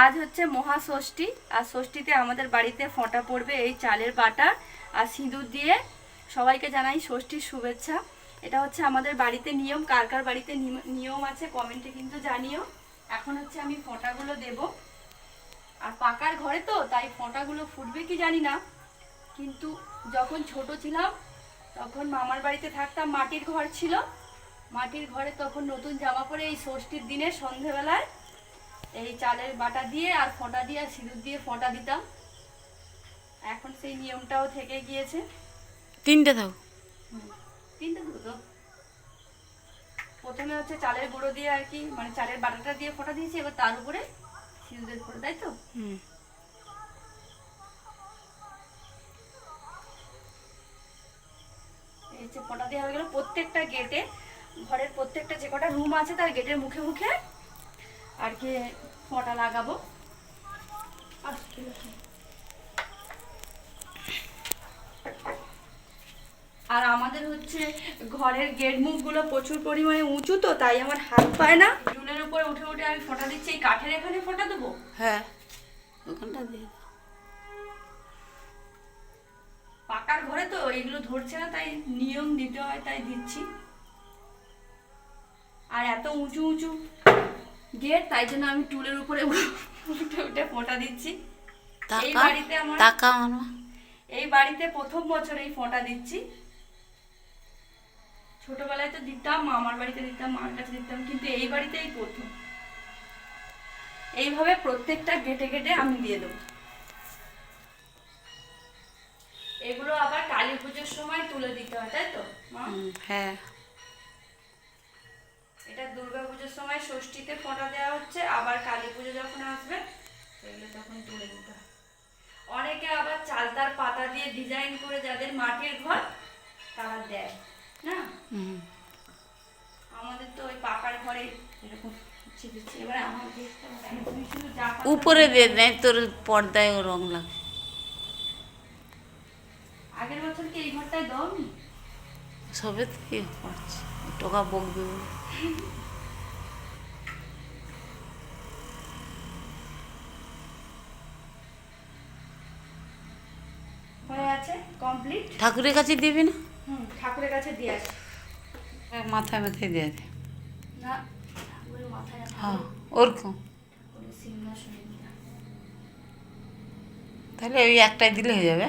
আজ হচ্ছে মহাষষ্ঠী, আর ষষ্ঠীতে আমাদের বাড়িতে ফোঁটা পড়বে এই চালের বাটা আর সিঁদুর দিয়ে। সবাইকে জানাই ষষ্ঠীর শুভেচ্ছা। এটা হচ্ছে আমাদের বাড়িতে নিয়ম। কার কার বাড়িতে নিয়ম আছে কমেন্টে কিন্তু জানিও। এখন হচ্ছে আমি ফোঁটাগুলো দেব। আর পাকার ঘরে তো তাই ফোঁটাগুলো ফুটবে কি জানি না, কিন্তু যখন ছোট ছিলাম তখন মামার বাড়িতে থাকতাম, মাটির ঘর ছিল। মাটির ঘরে তখন নতুন জামা পরে এই ষষ্ঠীর দিনে সন্ধেবেলায় এই চালের বাটা দিয়ে আর ফোঁটা দিয়ে আর সিঁদুর দিয়ে ফোঁটা দিতাম। এখন সেই নিয়মটাও থেকে গিয়েছে। তিনটে দাও। তিনটে দেবো তো। প্রথমে হচ্ছে চালের গুঁড়ো দিয়ে আর কি, মানে চালের বাটাটা দিয়ে ফোঁটা দিয়েছি, এবার তার উপরে সিঁদুরের ফোঁটা, তাই তো? এই হচ্ছে ফোঁটা দেওয়া হয়ে গেল প্রত্যেকটা গেটে। ঘরের প্রত্যেকটা যে কটা রুম আছে তার গেটের মুখে মুখে আর কি ফোঁটা লাগাবো। আর আমাদের হচ্ছে ঘরের গেট মুখগুলো প্রচুর পরিমাণে উঁচু, তো তাই আমার হাত পায় না। চুলের উপরে উঠে উঠে আমি ফোঁটা দিচ্ছি। এই কাঠের এখানে ফোঁটা দেবো। হ্যাঁ, ওখানটা দিয়ে দাও। পাকার ঘরে তো এগুলো ধরছে না, তাই নিয়ম দিতে হয়, তাই দিচ্ছি। আর এত উঁচু উঁচু গেট, তাই জন্য আমি টুলের উপরে উঠে উঠে ফোঁটা দিচ্ছি। এই বাড়িতে আমার এই বাড়িতে প্রথম বছর এই ফোঁটা দিচ্ছি। ছোটবেলায় তো দিতাম, মামার বাড়িতে দিতাম, মার কাছে দিতাম, কিন্তু এই বাড়িতে এই প্রথম। এইভাবে প্রত্যেকটা গেটে গেটে আমি দিয়ে দেবো। এগুলো আবার কালী পুজোর সময় তুলে দিতে হয়, তাই তো মা? হ্যাঁ, এটা দুর্গা পুজোর সময় ষষ্ঠীতে ফোঁটা দেওয়া হচ্ছে, আবার কালী পুজো যখন আসবে সেগুলো তখন তুলে দিতে হয়। অনেকে আবার চালতার পাতা দিয়ে ডিজাইন করে, যাদের মাটির ঘর তারা দেয় না। আমাদের তো ওই পাকার ঘরে এরকম ছিটেছি। এবার আমার উপরে দিয়ে দেয়, তোর পর্দায় ও রং লাগে। আগের বছর কি এই ঘরটায় দাওনি? সবে তো কি করছে, টোকা বকবে বলে। হয়ে আছে কমপ্লিট। ঠাকুরের কাছে দিবি না? ঠাকুরের কাছে দিয়ে আসি। মাথায় মাথায় দিয়ে দে। না, ঠাকুরের মাথায় না, হ্যাঁ, ওরকম। ঠাকুরের সিংহাসনে দিয়ে। তাহলে ওই একটাই দিলে হয়ে যাবে।